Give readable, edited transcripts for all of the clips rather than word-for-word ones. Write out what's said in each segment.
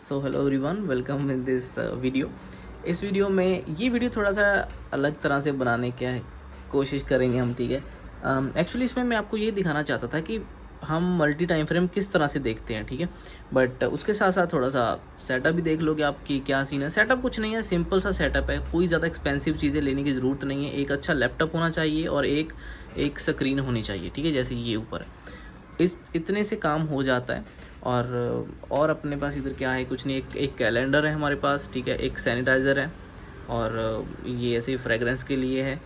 So hello everyone, welcome in this video. इस video में ये वीडियो थोड़ा सा अलग तरह से बनाने की कोशिश करेंगे हम, ठीक है। एक्चुअली इसमें मैं आपको ये दिखाना चाहता था कि हम मल्टी टाइम फ्रेम किस तरह से देखते हैं, ठीक है। बट उसके साथ साथ थोड़ा सा सेटअप भी देख लोगे आपकी क्या सीन है। सेटअप कुछ नहीं है, सिंपल सा सेटअप है, कोई ज़्यादा एक्सपेंसिव चीज़ें लेने की ज़रूरत नहीं है। एक अच्छा लैपटॉप होना चाहिए और एक स्क्रीन होनी चाहिए, ठीक है, जैसे ये ऊपर है। इस इतने से काम हो जाता है। और अपने पास इधर क्या है, कुछ नहीं, एक कैलेंडर है हमारे पास, ठीक है, एक सैनिटाइज़र है और ये ऐसे फ्रेगरेंस के लिए है,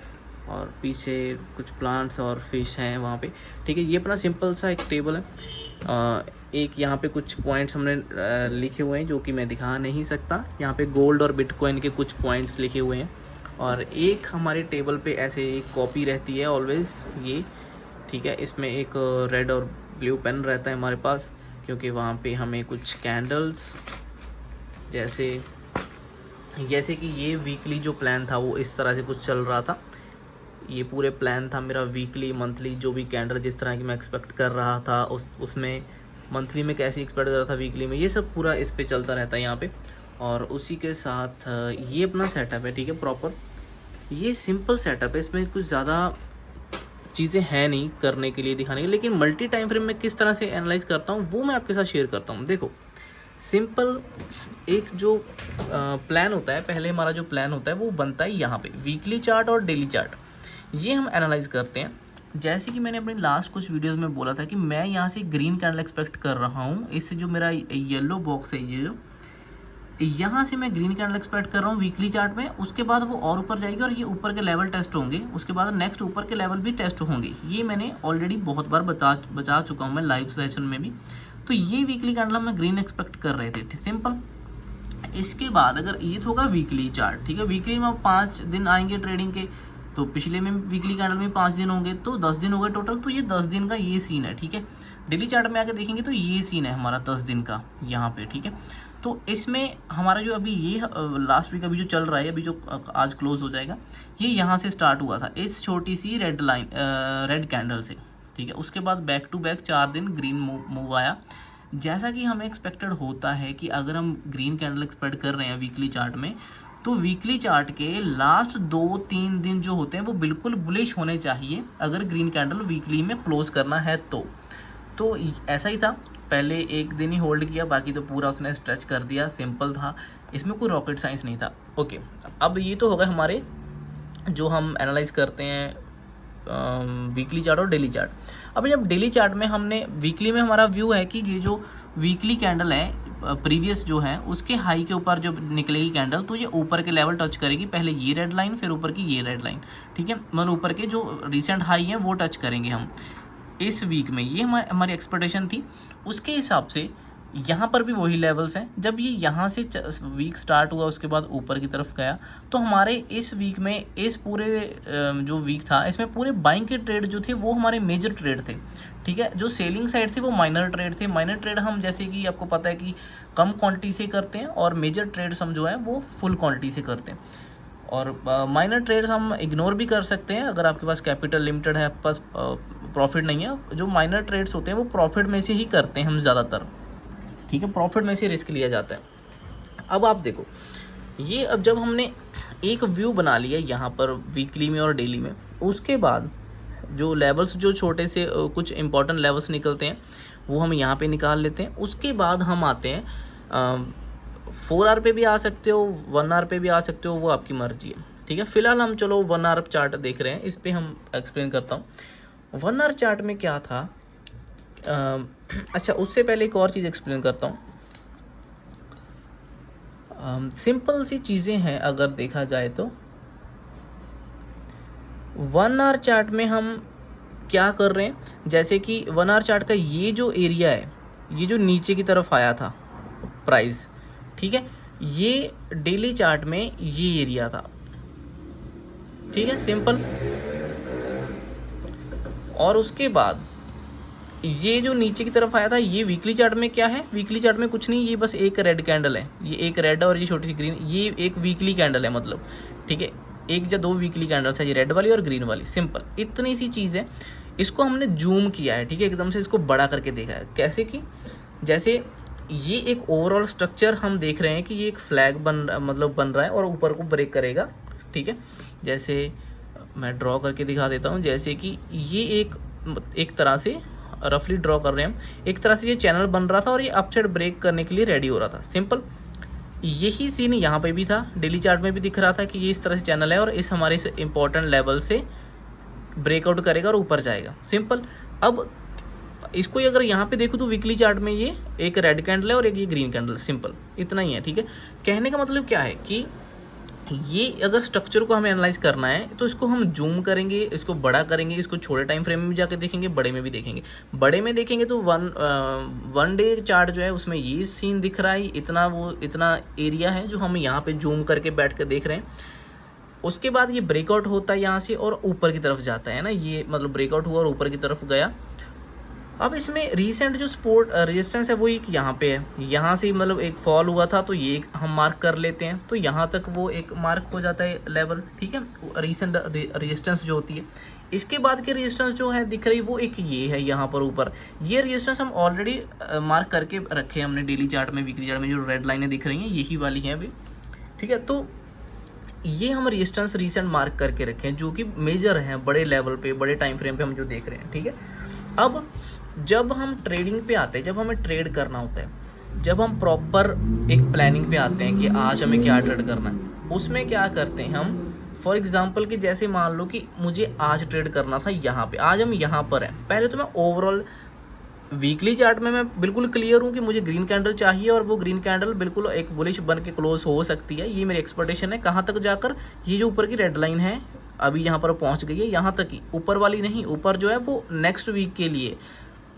और पीछे कुछ प्लांट्स और फिश हैं वहाँ पे, ठीक है। ये अपना सिंपल सा एक टेबल है। एक यहाँ पे कुछ पॉइंट्स हमने लिखे हुए हैं जो कि मैं दिखा नहीं सकता। यहाँ पे गोल्ड और बिटकॉइन के कुछ पॉइंट्स लिखे हुए हैं, और एक हमारे टेबल पे ऐसे एक कॉपी रहती है ऑलवेज़, ये, ठीक है। इसमें एक रेड और ब्लू पेन रहता है हमारे पास, क्योंकि वहाँ पे हमें कुछ कैंडल्स जैसे कि ये वीकली जो प्लान था वो इस तरह से कुछ चल रहा था। ये पूरे प्लान था मेरा वीकली मंथली, जो भी कैंडल जिस तरह की मैं एक्सपेक्ट कर रहा था उसमें मंथली में कैसी एक्सपेक्ट कर रहा था, वीकली में, ये सब पूरा इस पे चलता रहता है यहाँ पे। और उसी के साथ ये अपना सेटअप है, ठीक है, प्रॉपर। ये सिंपल सेटअप है, इसमें कुछ ज़्यादा चीज़ें हैं नहीं करने के लिए, दिखाने के लिए। लेकिन मल्टी टाइम फ्रेम में किस तरह से एनालाइज करता हूँ वो मैं आपके साथ शेयर करता हूँ। देखो, सिंपल एक जो प्लान होता है, पहले हमारा जो प्लान होता है वो बनता है यहाँ पे, वीकली चार्ट और डेली चार्ट, ये हम एनालाइज करते हैं। जैसे कि मैंने अपनी लास्ट कुछ वीडियोस में बोला था कि मैं यहाँ से ग्रीन कैंडल एक्सपेक्ट कर रहा हूँ। इससे जो मेरा येलो बॉक्स है, ये जो यहाँ से मैं ग्रीन कैंडल एक्सपेक्ट कर रहा हूँ वीकली चार्ट में। उसके बाद वो और ऊपर जाएगी और ये ऊपर के लेवल टेस्ट होंगे, उसके बाद नेक्स्ट ऊपर के लेवल भी टेस्ट होंगे। ये मैंने ऑलरेडी बहुत बार बता चुका हूँ मैं लाइव सेशन में भी। तो ये वीकली कैंडल हम ग्रीन एक्सपेक्ट कर रहे थे, सिंपल। इसके बाद अगर ये होगा वीकली चार्ट, ठीक है, वीकली में 5 दिन आएंगे ट्रेडिंग के, तो पिछले में वीकली कैंडल में 5 दिन होंगे, तो 10 दिन हो गए टोटल। तो ये 10 दिन का ये सीन है, ठीक है। डेली चार्ट में आके देखेंगे तो ये सीन है हमारा 10 दिन का यहाँ पे, ठीक है। तो इसमें हमारा जो अभी ये लास्ट वीक अभी जो चल रहा है, अभी जो आज क्लोज हो जाएगा, ये यहाँ से स्टार्ट हुआ था इस छोटी सी रेड कैंडल से, ठीक है। उसके बाद बैक टू बैक 4 दिन ग्रीन मूव आया, जैसा कि हमें एक्सपेक्टेड होता है कि अगर हम ग्रीन कैंडल एक्सपेक्ट कर रहे हैं वीकली चार्ट में, तो वीकली चार्ट के लास्ट 2-3 दिन जो होते हैं वो बिल्कुल बुलिश होने चाहिए अगर ग्रीन कैंडल वीकली में क्लोज करना है तो ऐसा ही था। पहले एक दिन ही होल्ड किया, बाकी तो पूरा उसने स्ट्रेच कर दिया, सिंपल था, इसमें कोई रॉकेट साइंस नहीं था। ओके, अब ये तो हो गए हमारे जो हम एनालाइज करते हैं वीकली चार्ट और डेली चार्ट। अब जब डेली चार्ट में हमने वीकली में हमारा व्यू है कि ये जो वीकली कैंडल है प्रीवियस जो है उसके हाई के ऊपर जो निकलेगी कैंडल, तो ये ऊपर के लेवल टच करेगी, पहले ये रेड लाइन फिर ऊपर की ये रेड लाइन, ठीक है। मतलब ऊपर के जो रिसेंट हाई है वो टच करेंगे हम इस वीक में, ये हमारी एक्सपेक्टेशन थी। उसके हिसाब से यहाँ पर भी वही लेवल्स हैं। जब ये यहाँ से वीक स्टार्ट हुआ उसके बाद ऊपर की तरफ गया, तो हमारे इस वीक में इस पूरे जो वीक था इसमें पूरे बाइंग के ट्रेड जो थे वो हमारे मेजर ट्रेड थे, ठीक है। जो सेलिंग साइड थी वो माइनर ट्रेड थे। माइनर ट्रेड हम जैसे कि आपको पता है कि कम क्वान्टिटी से करते हैं, और मेजर ट्रेड्स हम जो है वो फुल क्वान्टिटी से करते हैं। और माइनर ट्रेड्स हम इग्नोर भी कर सकते हैं अगर आपके पास कैपिटल लिमिटेड है, आपके पास प्रॉफिट नहीं है। जो माइनर ट्रेड्स होते हैं वो प्रॉफिट में से ही करते हैं हम ज़्यादातर, ठीक है, प्रॉफिट में से रिस्क लिया जाता है। अब आप देखो, ये अब जब हमने एक व्यू बना लिया यहाँ पर वीकली में और डेली में, उसके बाद जो लेवल्स जो छोटे से कुछ इंपॉर्टेंट लेवल्स निकलते हैं वो हम यहाँ पे निकाल लेते हैं। उसके बाद हम आते हैं 4 आवर पे भी आ सकते हो, 1 आवर पे भी आ सकते हो, वो आपकी मर्जी है, ठीक है। फिलहाल हम चलो 1 आवर चार्ट देख रहे हैं, इस पर हम एक्सप्लेन करता हूँ 1 आवर चार्ट में क्या था। अच्छा, उससे पहले एक और चीज़ एक्सप्लेन करता हूँ। सिंपल सी चीज़ें हैं अगर देखा जाए तो। 1 आवर चार्ट में हम क्या कर रहे हैं, जैसे कि 1 आवर चार्ट का ये जो एरिया है, ये जो नीचे की तरफ आया था प्राइस, ठीक है, ये डेली चार्ट में ये एरिया था, ठीक है, सिंपल। और उसके बाद ये जो नीचे की तरफ आया था, ये वीकली चार्ट में क्या है, वीकली चार्ट में कुछ नहीं, ये बस एक रेड कैंडल है, ये एक रेड और ये छोटी सी ग्रीन, ये एक वीकली कैंडल है मतलब, ठीक है। एक या 2 वीकली कैंडल्स है, ये रेड वाली और ग्रीन वाली, सिंपल, इतनी सी चीज़ है। इसको हमने जूम किया है, ठीक है, एकदम से इसको बड़ा करके देखा है। कैसे कि जैसे ये एक ओवरऑल स्ट्रक्चर हम देख रहे हैं कि ये एक फ्लैग बन रहा है और ऊपर को ब्रेक करेगा, ठीक है। जैसे मैं ड्रॉ करके दिखा देता हूँ, जैसे कि ये एक तरह से रफली ड्रॉ कर रहे हैं हम, एक तरह से ये चैनल बन रहा था और ये अपसाइड ब्रेक करने के लिए रेडी हो रहा था। सिंपल यही सीन यहाँ पे भी था, डेली चार्ट में भी दिख रहा था कि ये इस तरह से चैनल है और इस हमारे इस इम्पोर्टेंट लेवल से ब्रेकआउट करेगा और ऊपर जाएगा। सिंपल। अब इसको अगर यहाँ पे देखो तो वीकली चार्ट में ये एक रेड कैंडल है और एक ये ग्रीन कैंडल, सिंपल इतना ही है, ठीक है। कहने का मतलब क्या है कि ये अगर स्ट्रक्चर को हमें एनालाइज करना है तो इसको हम जूम करेंगे, इसको बड़ा करेंगे, इसको छोटे टाइम फ्रेम में भी जाके देखेंगे, बड़े में भी देखेंगे। बड़े में देखेंगे तो वन डे चार्ट जो है उसमें ये सीन दिख रहा है, इतना एरिया है जो हम यहाँ पे जूम करके बैठ कर देख रहे हैं। उसके बाद ये ब्रेकआउट होता है यहाँ से और ऊपर की तरफ जाता है ना, ये मतलब ब्रेकआउट हुआ और ऊपर की तरफ गया। अब इसमें रीसेंट जो सपोर्ट रेजिस्टेंस है वो एक यहाँ पे है, यहाँ से मतलब एक फॉल हुआ था तो ये हम मार्क कर लेते हैं, तो यहाँ तक वो एक मार्क हो जाता है लेवल, ठीक है, रीसेंट रेजिस्टेंस जो होती है। इसके बाद की रेजिस्टेंस जो है दिख रही वो एक ये है यहाँ पर ऊपर, ये रेजिस्टेंस हम ऑलरेडी मार्क करके रखे हैं हमने डेली चार्ट में, वीकली चार्ट में जो रेड लाइनें दिख रही हैं यही वाली हैं अभी, ठीक है। तो ये हम रेजिस्टेंस रीसेंट मार्क करके रखे हैं जो कि मेजर हैं, बड़े लेवल पे, बड़े टाइम फ्रेम पे हम जो देख रहे हैं, ठीक है। अब जब हम ट्रेडिंग पे आते हैं, जब हमें ट्रेड करना होता है, जब हम प्रॉपर एक प्लानिंग पे आते हैं कि आज हमें क्या ट्रेड करना है, उसमें क्या करते हैं हम, फॉर एग्जांपल कि जैसे मान लो कि मुझे आज ट्रेड करना था यहाँ पे, आज हम यहाँ पर हैं। पहले तो मैं ओवरऑल वीकली चार्ट में मैं बिल्कुल क्लियर हूँ कि मुझे ग्रीन कैंडल चाहिए और वो ग्रीन कैंडल बिल्कुल एक बुलिश बन के क्लोज हो सकती है, ये मेरी एक्सपेक्टेशन है। कहाँ तक जाकर, ये जो ऊपर की रेड लाइन है अभी यहाँ पर पहुँच गई है, यहाँ तक ही, ऊपर वाली नहीं, ऊपर जो है वो नेक्स्ट वीक के लिए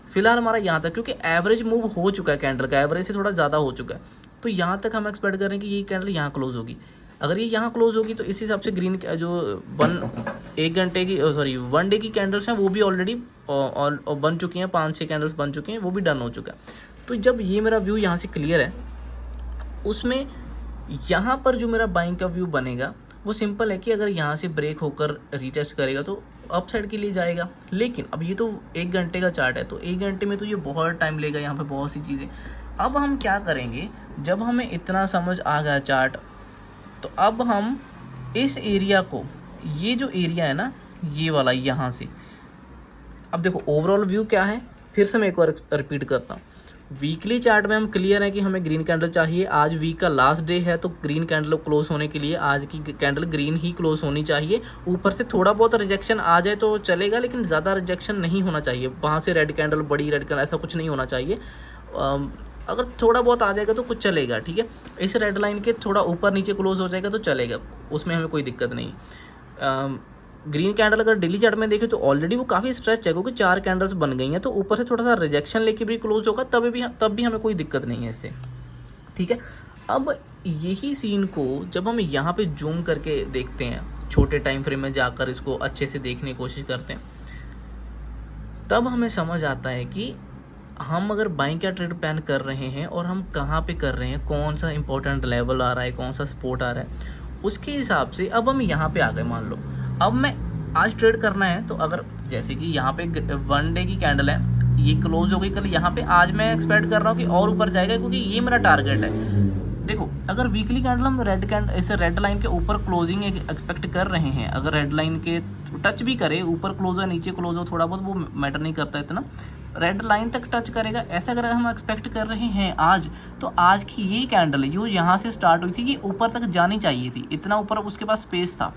फिलहाल हमारा यहाँ तक, क्योंकि एवरेज मूव हो चुका है कैंडल का, एवरेज से थोड़ा ज़्यादा हो चुका है, तो यहाँ तक हम एक्सपेक्ट कर रहे हैं कि ये कैंडल यहाँ क्लोज होगी। अगर ये यहाँ क्लोज होगी तो इस हिसाब से ग्रीन जो वन डे की कैंडल्स हैं वो भी ऑलरेडी बन चुकी हैं, 5-6 कैंडल्स बन चुके हैं, वो भी डन हो चुका है। तो जब ये मेरा व्यू यहाँ से क्लियर है, उसमें यहाँ पर जो मेरा बाइंग का व्यू बनेगा वो सिंपल है कि अगर यहाँ से ब्रेक होकर रीटेस्ट करेगा तो अप साइड के लिए जाएगा। लेकिन अब ये तो 1 घंटे का चार्ट है, तो 1 घंटे में तो ये बहुत टाइम लेगा, यहाँ पे बहुत सी चीज़ें। अब हम क्या करेंगे, जब हमें इतना समझ आ गया चार्ट, तो अब हम इस एरिया को, ये जो एरिया है ना ये वाला, यहाँ से, अब देखो ओवरऑल व्यू क्या है, फिर से मैं एक बार रिपीट करता हूँ। वीकली चार्ट में हम क्लियर है कि हमें ग्रीन कैंडल चाहिए, आज वीक का लास्ट डे है तो ग्रीन कैंडल क्लोज होने के लिए आज की कैंडल ग्रीन ही क्लोज होनी चाहिए। ऊपर से थोड़ा बहुत रिजेक्शन आ जाए तो चलेगा, लेकिन ज़्यादा रिजेक्शन नहीं होना चाहिए, वहाँ से रेड कैंडल, बड़ी रेड कैंडल, ऐसा कुछ नहीं होना चाहिए। अगर थोड़ा बहुत आ जाएगा तो कुछ चलेगा, ठीक है। इस रेड लाइन के थोड़ा ऊपर नीचे क्लोज हो जाएगा तो चलेगा, उसमें हमें कोई दिक्कत नहीं। ग्रीन कैंडल अगर डेली चार्ट में देखें तो ऑलरेडी वो काफ़ी स्ट्रेच है, क्योंकि 4 कैंडल्स बन गई हैं, तो ऊपर से थोड़ा सा रिजेक्शन लेके भी क्लोज होगा, तब भी हमें कोई दिक्कत नहीं है इससे, ठीक है। अब यही सीन को जब हम यहाँ पे जूम करके देखते हैं, छोटे टाइम फ्रेम में जाकर इसको अच्छे से देखने की कोशिश करते हैं, तब हमें समझ आता है कि हम अगर बाइंग का ट्रेड प्लान कर रहे हैं और हम कहाँ पे कर रहे हैं, कौन सा इंपॉर्टेंट लेवल आ रहा है, कौन सा सपोर्ट आ रहा है, उसके हिसाब से अब हम यहाँ पे आ गए। मान लो अब मैं आज ट्रेड करना है, तो अगर जैसे कि यहाँ पे 1 डे की कैंडल है, ये क्लोज हो गई कल यहाँ पे, आज मैं एक्सपेक्ट कर रहा हूँ कि और ऊपर जाएगा, क्योंकि ये मेरा टारगेट है। देखो अगर वीकली कैंडल हम इसे रेड लाइन के ऊपर क्लोजिंग एक्सपेक्ट कर रहे हैं, अगर रेड लाइन के टच भी करे, ऊपर क्लोज हो नीचे क्लोज हो, थोड़ा बहुत वो मैटर नहीं करता इतना, रेड लाइन तक टच करेगा, ऐसा अगर हम एक्सपेक्ट कर रहे हैं आज, तो आज की ये कैंडल जो यहाँ से स्टार्ट हुई थी ये ऊपर तक जानी चाहिए थी, इतना ऊपर उसके पास स्पेस था।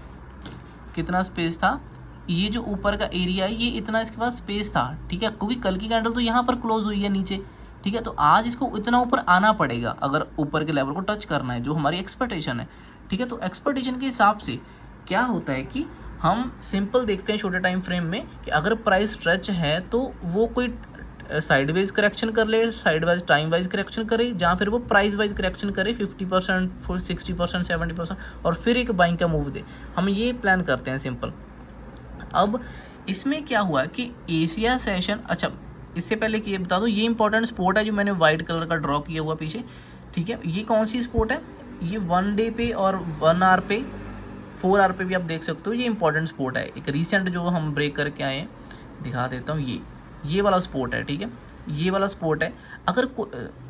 कितना स्पेस था, ये जो ऊपर का एरिया है ये इतना इसके पास स्पेस था, ठीक है, क्योंकि कल की कैंडल तो यहाँ पर क्लोज हुई है नीचे, ठीक है। तो आज इसको इतना ऊपर आना पड़ेगा अगर ऊपर के लेवल को टच करना है, जो हमारी एक्सपेक्टेशन है, ठीक है। तो एक्सपेक्टेशन के हिसाब से क्या होता है कि हम सिंपल देखते हैं छोटे टाइम फ्रेम में कि अगर प्राइस स्ट्रेच है तो वो कोई साइडवेज करेक्शन कर ले, साइडवाइज टाइम वाइज करेक्शन करे, जहाँ फिर वो प्राइस वाइज करेक्शन करे 50%, 60%, 70%, और फिर एक बाइंग का मूव दे। हम ये प्लान करते हैं सिंपल। अब इसमें क्या हुआ कि एशिया सेशन, अच्छा इससे पहले कि ये बता दो, ये इंपॉर्टेंट स्पोर्ट है जो मैंने वाइट कलर का ड्रॉ किया हुआ पीछे, ठीक है। ये कौन सी स्पोर्ट है, ये 1 डे पे और 1 आवर पे, 4 आवर पे भी आप देख सकते हो, ये इंपॉर्टेंट स्पोर्ट है। एक रिसेंट जो हम ब्रेक करके आए हैं, दिखा देता हूँ, ये वाला स्पोर्ट है, ठीक है। ये वाला सपोर्ट है, अगर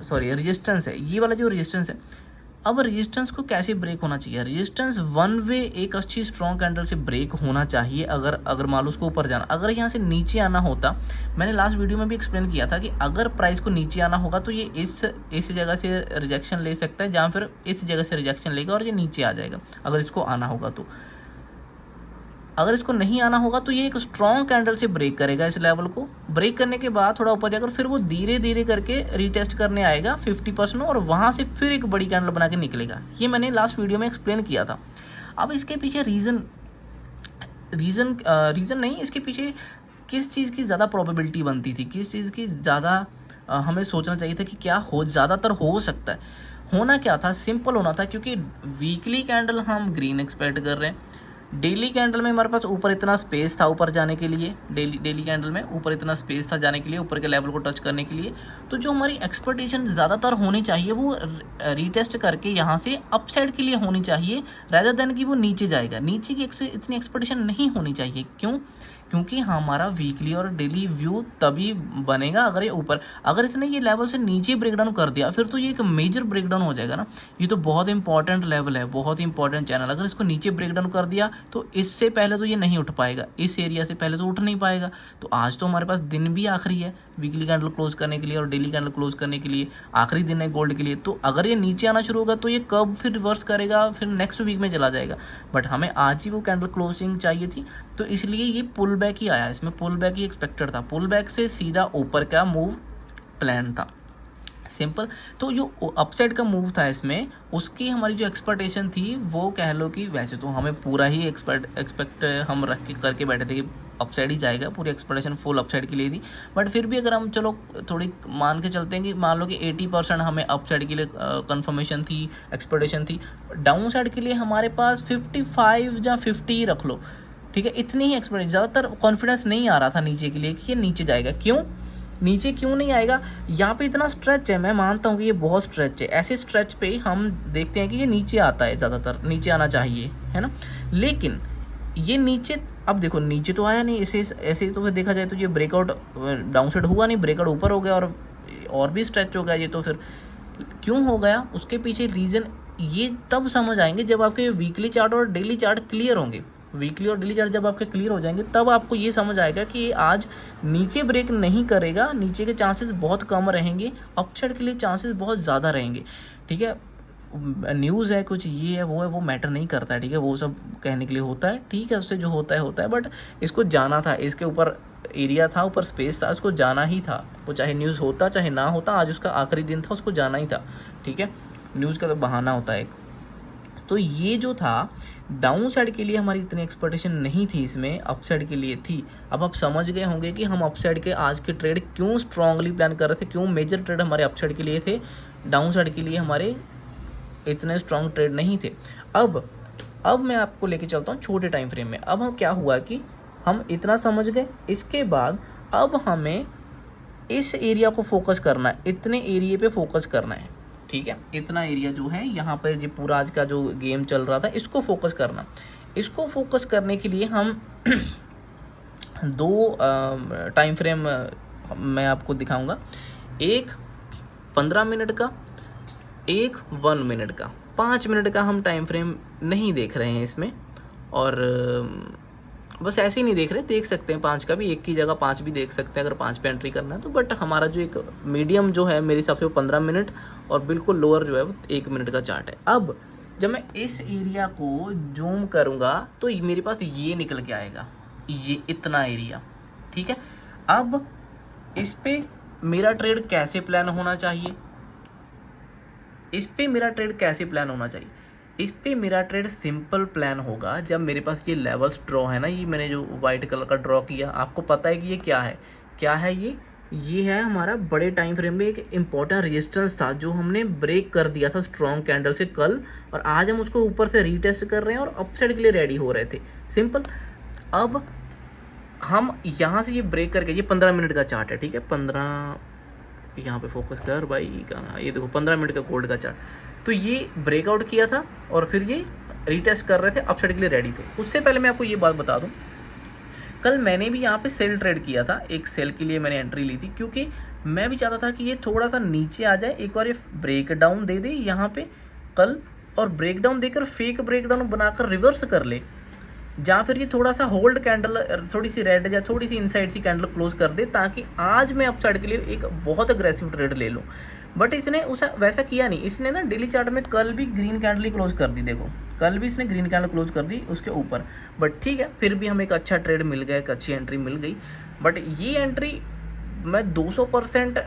सॉरी रेजिस्टेंस है, ये वाला जो रेजिस्टेंस है। अब रेजिस्टेंस को कैसे ब्रेक होना चाहिए, रेजिस्टेंस वन वे एक अच्छी स्ट्रॉन्ग कैंडल से ब्रेक होना चाहिए। अगर मान लो उसको ऊपर जाना, अगर यहाँ से नीचे आना होता, मैंने लास्ट वीडियो में भी एक्सप्लेन किया था कि अगर प्राइस को नीचे आना होगा तो ये इस जगह से रिजेक्शन ले सकता है, जहाँ फिर इस जगह से रिजेक्शन लेगा और ये नीचे आ जाएगा अगर इसको आना होगा तो। अगर इसको नहीं आना होगा तो ये एक स्ट्रॉन्ग कैंडल से ब्रेक करेगा, इस लेवल को ब्रेक करने के बाद थोड़ा ऊपर जाकर फिर वो धीरे धीरे करके रीटेस्ट करने आएगा 50% और वहाँ से फिर एक बड़ी कैंडल बना के निकलेगा। ये मैंने लास्ट वीडियो में एक्सप्लेन किया था। अब इसके पीछे रीज़न नहीं, इसके पीछे किस चीज़ की ज़्यादा प्रोबेबिलिटी बनती थी, किस चीज़ की ज़्यादा हमें सोचना चाहिए था कि क्या ज़्यादातर हो सकता है। होना क्या था, सिंपल होना था, क्योंकि वीकली कैंडल हम ग्रीन एक्सपेक्ट कर रहे हैं। डेली कैंडल में हमारे पास ऊपर इतना स्पेस था ऊपर जाने के लिए, डेली कैंडल में ऊपर इतना स्पेस था जाने के लिए, ऊपर के लेवल को टच करने के लिए। तो जो हमारी एक्सपेक्टेशन ज़्यादातर होनी चाहिए वो रीटेस्ट करके यहाँ से अपसाइड के लिए होनी चाहिए, रादर देन कि वो नीचे जाएगा। नीचे की इतनी एक्सपेक्टेशन नहीं होनी चाहिए। क्यों? क्योंकि हमारा वीकली और डेली व्यू तभी बनेगा अगर ये ऊपर, अगर इसने ये लेवल से नीचे ब्रेकडाउन कर दिया फिर तो ये एक मेजर ब्रेकडाउन हो जाएगा ना। ये तो बहुत इंपॉर्टेंट लेवल है, बहुत इंपॉर्टेंट चैनल। अगर इसको नीचे ब्रेकडाउन कर दिया तो इससे पहले तो ये नहीं उठ पाएगा, इस एरिया से पहले तो उठ नहीं पाएगा। तो आज तो हमारे पास दिन भी आखिरी है वीकली कैंडल क्लोज करने के लिए और डेली कैंडल क्लोज करने के लिए, आखिरी दिन है गोल्ड के लिए। तो अगर ये नीचे आना शुरू होगा तो ये कब फिर रिवर्स करेगा, फिर नेक्स्ट वीक में चला जाएगा। बट हमें आज ही वो कैंडल क्लोजिंग चाहिए थी, तो इसलिए ये पुल बैक ही आया, इसमें पुल बैक ही एक्सपेक्टेड था। पुल बैक से सीधा ऊपर का मूव प्लान था, सिंपल। तो जो अपसाइड का मूव था इसमें, उसकी हमारी जो एक्सपेक्टेशन थी वो कह लो कि वैसे तो हमें पूरा ही एक्सपेक्ट हम रख के करके बैठे थे कि अपसाइड ही जाएगा, पूरी एक्सपेक्टेशन फुल अपसाइड के लिए थी। बट फिर भी अगर हम चलो थोड़ी मान के चलते हैं कि मान लो कि 80% हमें अपसाइड के लिए कंफर्मेशन थी, एक्सपेक्टेशन थी, डाउन साइड के लिए हमारे पास 55 या 50 रख लो, ठीक है। इतनी ही एक्सपेक्टेशन, ज़्यादातर कॉन्फिडेंस नहीं आ रहा था नीचे के लिए कि ये नीचे जाएगा। क्यों नीचे क्यों नहीं आएगा, यहाँ पे इतना स्ट्रेच है, मैं मानता हूँ कि ये बहुत स्ट्रेच है। ऐसे स्ट्रेच पे हम देखते हैं कि ये नीचे आता है, ज़्यादातर नीचे आना चाहिए, है ना। लेकिन ये नीचे, अब देखो नीचे तो आया नहीं, ऐसे तो फिर देखा जाए तो ये ब्रेकआउट डाउन साइड हुआ नहीं, ब्रेकआउट ऊपर हो गया और भी स्ट्रेच हो गया ये। तो फिर क्यों हो गया, उसके पीछे रीज़न ये तब समझ आएंगे जब आपके वीकली चार्ट और डेली चार्ट क्लियर होंगे। वीकली और डेली चार्ट जब आपके क्लियर हो जाएंगे तब आपको ये समझ आएगा कि ये आज नीचे ब्रेक नहीं करेगा, नीचे के चांसेस बहुत कम रहेंगे, अपसाइड के लिए चांसेस बहुत ज़्यादा रहेंगे, ठीक है। न्यूज़ है कुछ, ये है वो मैटर नहीं करता है, ठीक है। वो सब कहने के लिए होता है, ठीक है, उससे जो होता है। बट इसको जाना था, इसके ऊपर एरिया था, ऊपर स्पेस था, उसको जाना ही था। वो चाहे न्यूज़ होता चाहे ना होता, आज उसका आखिरी दिन था, उसको जाना ही था, ठीक है। न्यूज़ का तो बहाना होता है एक। तो ये जो था डाउन साइड के लिए हमारी इतनी एक्सपेक्टेशन नहीं थी, इसमें अपसाइड के लिए थी। अब आप समझ गए होंगे कि हम अपसाइड के आज के ट्रेड क्यों स्ट्रांगली प्लान कर रहे थे, क्यों मेजर ट्रेड हमारे अपसाइड के लिए थे, डाउन साइड के लिए हमारे इतने स्ट्रांग ट्रेड नहीं थे। अब मैं आपको लेके चलता हूँ छोटे टाइम फ्रेम में। अब हम क्या हुआ कि हम इतना समझ गए, इसके बाद अब हमें इस एरिया को फोकस करना है, इतने एरिया पे फोकस करना है, ठीक है। इतना एरिया जो है यहाँ पर जो पूरा आज का जो गेम चल रहा था इसको फोकस करना। इसको फोकस करने के लिए हम दो टाइम फ्रेम मैं आपको दिखाऊंगा, एक 15 मिनट का, एक 1 मिनट का। 5 मिनट का हम टाइम फ्रेम नहीं देख रहे हैं इसमें, और बस ऐसे ही नहीं देख रहे, देख सकते हैं 5 का भी, एक की जगह 5 भी देख सकते हैं अगर 5 पे एंट्री करना है तो। बट हमारा जो एक मीडियम जो है मेरे हिसाब से वो 15 मिनट और बिल्कुल लोअर जो है वो 1 मिनट का चार्ट है। अब जब मैं इस एरिया को जूम करूँगा तो मेरे पास ये निकल के आएगा, ये इतना एरिया, ठीक है। अब इस पे मेरा ट्रेड कैसे प्लान होना चाहिए, इस पे मेरा ट्रेड कैसे प्लान होना चाहिए, इस पे मेरा ट्रेड सिंपल प्लान होगा जब मेरे पास ये लेवल्स ड्रॉ है ना, ये मैंने जो वाइट कलर का ड्रॉ किया, आपको पता है कि ये क्या है ये है हमारा बड़े टाइम फ्रेम में एक इम्पॉर्टेंट रेजिस्टेंस था जो हमने ब्रेक कर दिया था स्ट्रॉन्ग कैंडल से कल, और आज हम उसको ऊपर से रीटेस्ट कर रहे हैं और अपसाइड के लिए रेडी हो रहे थे, सिंपल। अब हम यहाँ से ये ब्रेक करके, ये 15 मिनट का चार्ट है, ठीक है। 15 यहाँ पे फोकस कर भाई, कहाँ, ये देखो 15 मिनट का गोल्ड का चार्ट। तो ये ब्रेकआउट किया था और फिर ये रीटेस्ट कर रहे थे, अपसाइड के लिए रेडी थे। उससे पहले मैं आपको ये बात बता दूं, कल मैंने भी यहाँ पे सेल ट्रेड किया था, एक सेल के लिए मैंने एंट्री ली थी, क्योंकि मैं भी चाहता था कि ये थोड़ा सा नीचे आ जाए, एक बार ये ब्रेक डाउन दे दे यहाँ पे कल, और ब्रेक डाउन देकर फेक ब्रेक डाउन बनाकर रिवर्स कर ले, या फिर ये थोड़ा सा होल्ड कैंडल थोड़ी सी रेड या थोड़ी सी इनसाइड सी कैंडल क्लोज कर दे, ताकि आज मैं अपसाइड के लिए एक बहुत अग्रेसिव ट्रेड ले लूँ। बट इसने उस वैसा किया नहीं, इसने ना डेली चार्ट में कल भी ग्रीन कैंडल ही क्लोज कर दी, देखो कल भी इसने ग्रीन कैंडल क्लोज कर दी उसके ऊपर। बट ठीक है, फिर भी हमें एक अच्छा ट्रेड मिल गया, एक अच्छी एंट्री मिल गई। बट ये एंट्री मैं 200%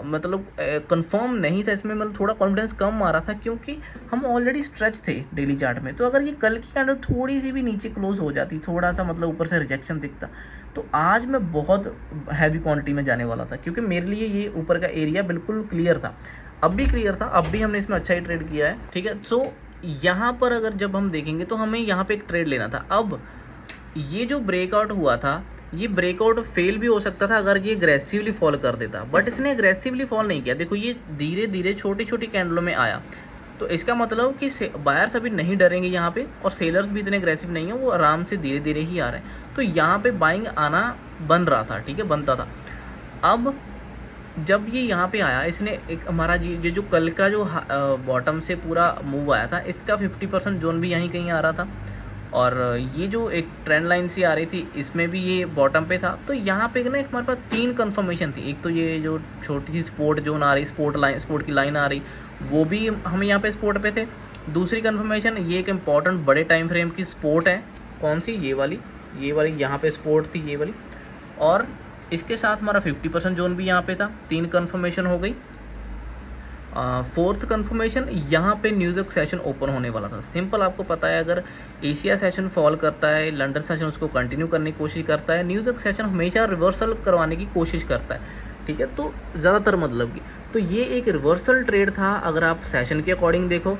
मतलब कंफर्म नहीं था इसमें, मतलब थोड़ा कॉन्फिडेंस कम आ रहा था, क्योंकि हम ऑलरेडी स्ट्रेच थे डेली चार्ट में। तो अगर ये कल की कैंडल थोड़ी सी भी नीचे क्लोज हो जाती, थोड़ा सा मतलब ऊपर से रिजेक्शन दिखता, तो आज मैं बहुत हैवी क्वांटिटी में जाने वाला था, क्योंकि मेरे लिए ये ऊपर का एरिया बिल्कुल क्लियर था। अब भी क्लियर था, अब भी हमने इसमें अच्छा ही ट्रेड किया है, ठीक है। सो यहाँ पर अगर जब हम देखेंगे तो हमें यहाँ पे एक ट्रेड लेना था। अब ये जो ब्रेकआउट हुआ था, ये ब्रेकआउट फेल भी हो सकता था अगर ये अग्रेसिवली फॉल कर देता, बट इसने अग्रेसिवली फॉल नहीं किया। देखो ये धीरे धीरे छोटी छोटी कैंडलों में आया, तो इसका मतलब कि बायर्स अभी नहीं डरेंगे यहाँ पे, और सेलर्स भी इतने अग्रेसिव नहीं है, वो आराम से धीरे धीरे ही आ रहे हैं। तो यहाँ पे बाइंग आना बन रहा था, ठीक है, बनता था। अब जब ये यहाँ पे आया, इसने एक हमारा ये जो कल का जो बॉटम से पूरा मूव आया था, इसका 50% जोन भी यहीं कहीं आ रहा था, और ये जो एक ट्रेंड लाइन सी आ रही थी, इसमें भी ये बॉटम पे था। तो यहाँ पे ना एक हमारे पास 3 कंफर्मेशन थी। एक तो ये जो छोटी सी स्पोर्ट जोन आ रही, स्पोर्ट की लाइन आ रही, वो भी हम यहाँ पे स्पोर्ट पे थे। दूसरी कंफर्मेशन, ये एक इम्पॉर्टेंट बड़े टाइम फ्रेम की स्पोर्ट है, कौन सी, ये वाली यहाँ पे स्पोर्ट थी, ये वाली। और इसके साथ हमारा 50% जोन भी यहाँ पे था। 3 कंफर्मेशन हो गई। 4th कंफर्मेशन, यहाँ पे न्यूयॉर्क सेशन ओपन होने वाला था। सिंपल, आपको पता है अगर एशिया सेशन फॉल करता है, लंदन सेशन उसको कंटिन्यू करने की कोशिश करता है, न्यूयॉर्क सेशन हमेशा रिवर्सल करवाने की कोशिश करता है, ठीक है। तो ज़्यादातर मतलब की, तो ये एक रिवर्सल ट्रेड था अगर आप सेशन के अकॉर्डिंग देखो,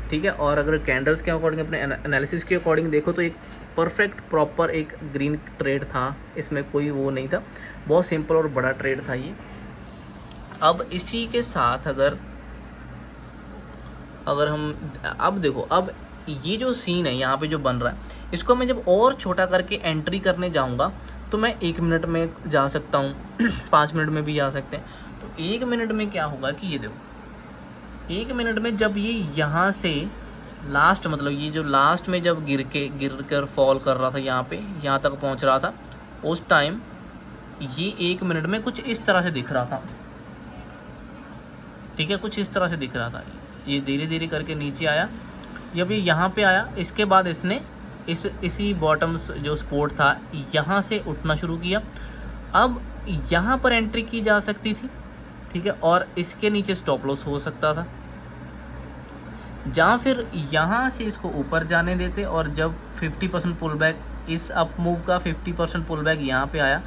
ठीक है। और अगर कैंडल्स के अकॉर्डिंग, अपने एनालिसिस के अकॉर्डिंग देखो, तो एक परफेक्ट प्रॉपर एक ग्रीन ट्रेड था, इसमें कोई वो नहीं था, बहुत सिंपल और बड़ा ट्रेड था ये। अब इसी के साथ अगर हम अब देखो, अब ये जो सीन है यहाँ पे जो बन रहा है, इसको मैं जब और छोटा करके एंट्री करने जाऊँगा तो मैं 1 मिनट में जा सकता हूँ 5 मिनट में भी जा सकते हैं। तो 1 मिनट में क्या होगा कि ये देखो, 1 मिनट में जब ये यहाँ से लास्ट, मतलब ये जो लास्ट में जब गिर कर फॉल कर रहा था, यहाँ पे यहाँ तक पहुँच रहा था, उस टाइम ये 1 मिनट में कुछ इस तरह से दिख रहा था, ठीक है, कुछ इस तरह से दिख रहा था। ये धीरे धीरे करके नीचे आया, जब ये यहाँ पे आया, इसके बाद इसने इसी बॉटम्स जो सपोर्ट था यहाँ से उठना शुरू किया। अब यहाँ पर एंट्री की जा सकती थी, ठीक है, और इसके नीचे स्टॉप लॉस हो सकता था, या फिर यहाँ से इसको ऊपर जाने देते, और जब 50% पुल बैक, इस अप मूव का 50% पुल बैक यहाँ पे आया,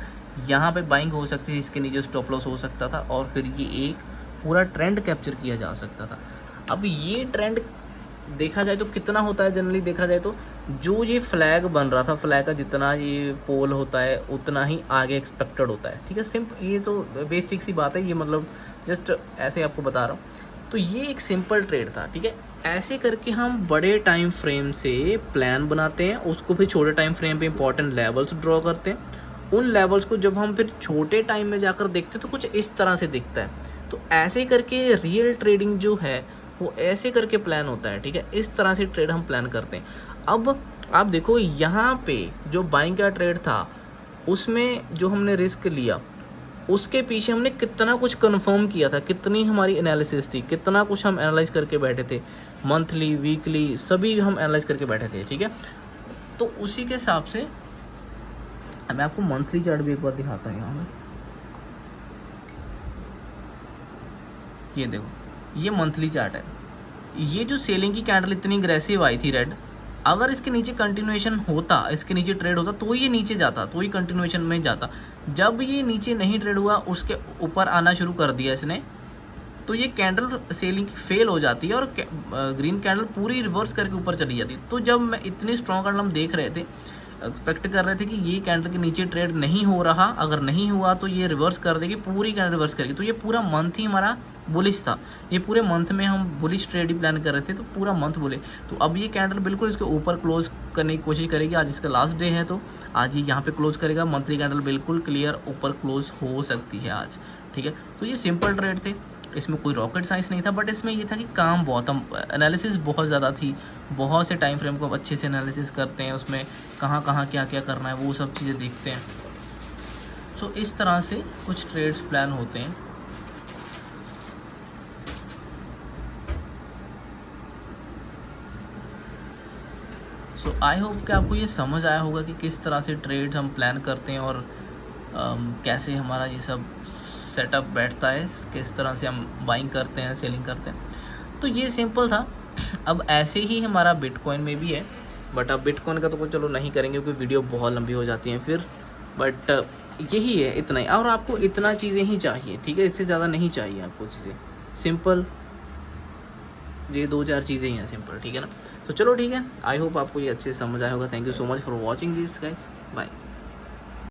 यहाँ पे बाइंग हो सकती थी, इसके नीचे स्टॉप लॉस हो सकता था, और फिर ये एक पूरा ट्रेंड कैप्चर किया जा सकता था। अब ये ट्रेंड देखा जाए तो कितना होता है, जनरली देखा जाए तो जो ये फ्लैग बन रहा था, फ्लैग का जितना ये पोल होता है उतना ही आगे एक्सपेक्टेड होता है, ठीक है। सिंपल, ये तो बेसिक सी बात है, ये मतलब जस्ट ऐसे आपको बता रहा हूँ। तो ये एक सिंपल ट्रेड था, ठीक है। ऐसे करके हम बड़े टाइम फ्रेम से प्लान बनाते हैं, उसको फिर छोटे टाइम फ्रेम पे इंपॉर्टेंट लेवल्स ड्रॉ करते हैं। उन लेवल्स को जब हम फिर छोटे टाइम में जाकर देखते हैं तो कुछ इस तरह से दिखता है। तो ऐसे करके रियल ट्रेडिंग जो है वो ऐसे करके प्लान होता है, ठीक है। इस तरह से ट्रेड हम प्लान करते हैं। अब आप देखो, यहाँ पे जो बाइंग का ट्रेड था उसमें जो हमने रिस्क लिया, उसके पीछे हमने कितना कुछ कंफर्म किया था, कितनी हमारी एनालिसिस थी, कितना कुछ हम एनालाइज करके बैठे थे, मंथली, वीकली, सभी हम एनालाइज करके बैठे थे, ठीक है। तो उसी के हिसाब से मैं आपको मंथली चार्ट भी एक बार दिखाता हूँ। यहाँ ये देखो, ये मंथली चार्ट है। ये जो सेलिंग की कैंडल इतनी अग्रेसिव आई थी रेड, अगर इसके नीचे कंटिन्यूएशन होता, इसके नीचे ट्रेड होता तो ये नीचे जाता, तो ये कंटिन्यूएशन में जाता। जब ये नीचे नहीं ट्रेड हुआ, उसके ऊपर आना शुरू कर दिया इसने, तो ये कैंडल सेलिंग फेल हो जाती है और ग्रीन कैंडल पूरी रिवर्स करके ऊपर चली जाती। तो जब मैं इतनी स्ट्रॉन्ग कैंडल हम देख रहे थे, एक्सपेक्ट कर रहे थे कि ये कैंडल के नीचे ट्रेड नहीं हो रहा, अगर नहीं हुआ तो ये रिवर्स कर देगी, पूरी कैंडल रिवर्स करेगी। तो ये पूरा मंथ ही हमारा बुलिश था, ये पूरे मंथ में हम बुलिश ट्रेड ही प्लान कर रहे थे, तो पूरा मंथ बुले। तो अब ये कैंडल बिल्कुल इसके ऊपर क्लोज करने की कोशिश करेगी। आज इसका लास्ट डे है, तो आज ये यहाँ पे क्लोज करेगा, मंथली कैंडल बिल्कुल क्लियर ऊपर क्लोज हो सकती है आज, ठीक है। तो ये सिंपल ट्रेड थे, इसमें कोई रॉकेट साइंस नहीं था, बट इसमें ये था कि काम बॉटम एनालिसिस बहुत ज़्यादा थी, बहुत से टाइम फ्रेम को अच्छे से एनालिसिस करते हैं, उसमें कहाँ कहाँ क्या क्या करना है वो सब चीज़ें देखते हैं। सो इस तरह से कुछ ट्रेड्स प्लान होते हैं। सो आई होप कि आपको ये समझ आया होगा कि किस तरह से ट्रेड्स हम प्लान करते हैं और कैसे हमारा ये सब सेटअप बैठता है, किस तरह से हम बाइंग करते हैं, सेलिंग करते हैं। तो ये सिंपल था। अब ऐसे ही हमारा बिटकॉइन में भी है, बट अब बिटकॉइन का तो कोई चलो नहीं करेंगे क्योंकि वीडियो बहुत लंबी हो जाती है फिर, बट यही है, इतना ही। और आपको इतना चीज़ें ही चाहिए, ठीक है, इससे ज़्यादा नहीं चाहिए आपको चीज़ें, सिंपल ये 2-4 चीज़ें ही हैं सिंपल, ठीक है ना। तो चलो ठीक है, आई होप आपको ये अच्छे से समझ आया होगा। Thank you so much for watching this guys, bye.